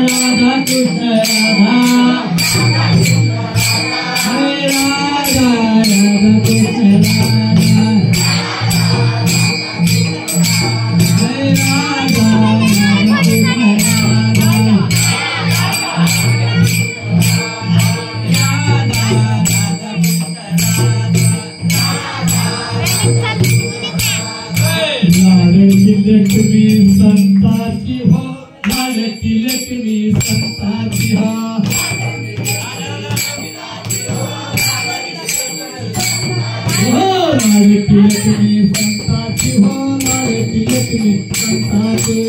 राधा कृष्ण राधा हरे राधा राधा कृष्ण राधा हरे राधा राधा कृष्ण लाडकी लक्ष्मी संताची हो लाडकी लक्ष्मी संताची हो लाडकी लक्ष्मी संताची हो लाडकी लक्ष्मी संताची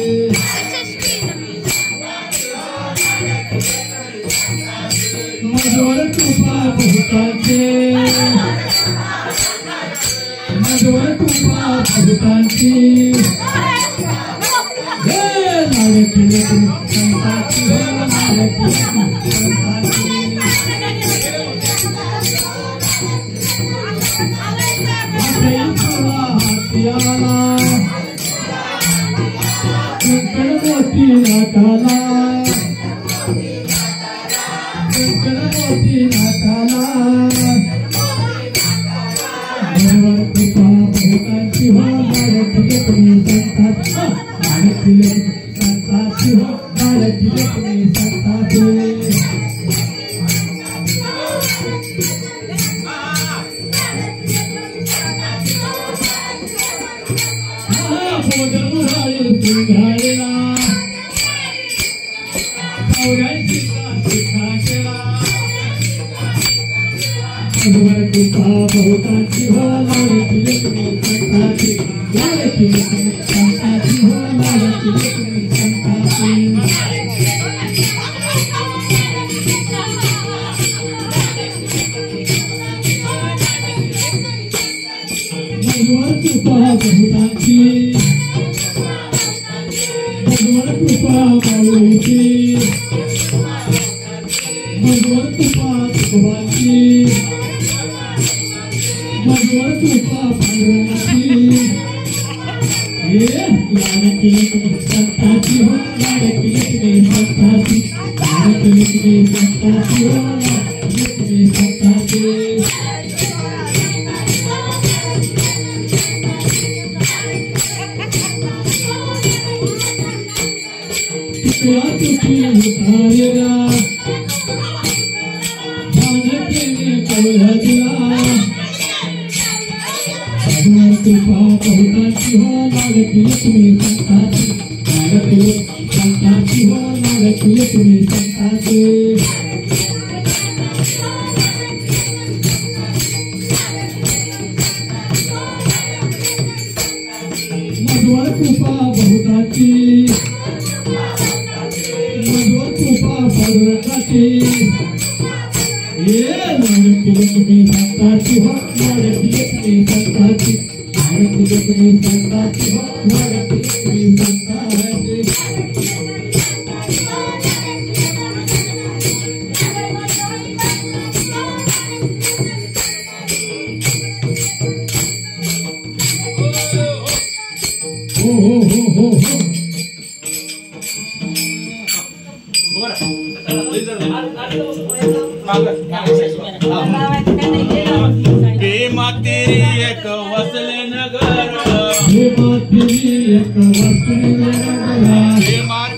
मधुर कृपा बहुतांचे मधुर कृपा बहुतांची लाडकी लक्ष्मी संताची हो लाडकी लक्ष्मी संताची हातियाला कंकण मोती नाकाला कंकण मोती नाकाला मधुर कृपा बहुतांची हो लाडकी लक्ष्मी संताची लाडकी लक्ष्मी संताची हो लाडकी लक्ष्मी संताची मोदमुरारी सिंहाळेला पौरांची शिक्षा केला मधुर कृपा बहुतांची हो लाडकी लक्ष्मी संताची लाडकी लक्ष्मी संताची हो लाडकी लक्ष्मी संताची मधुर कृपा बहुतांची मधुर कृपा माऊलीची मधुर कृपा तुकोबाची मधुर कृपा पांडुरंगाची लाडकी लक्ष्मी संताची हो लाडकी लक्ष्मी संताची लाडकी लक्ष्मी संताची हो लाडकी लक्ष्मी संताची तुझी उतारेला भानकेने कवळा दिला मधुर कृपा बहुतांची हो लाडकी लक्ष्मी संताची लाडकी लक्ष्मी संताची हो लाडकी लक्ष्मी संताची मधुर कृपा बहुतांची मधुर कृपा पांडुरंगाची लाडकी लक्ष्मी संताची हो लाडकी लक्ष्मी संताची लाडकी लक्ष्मी संताची हो लाडकी लक्ष्मी संताची हो हो हो हो हो प्रेमा तेरी एक वसले नगर प्रेमा तेरी एक वसले नगर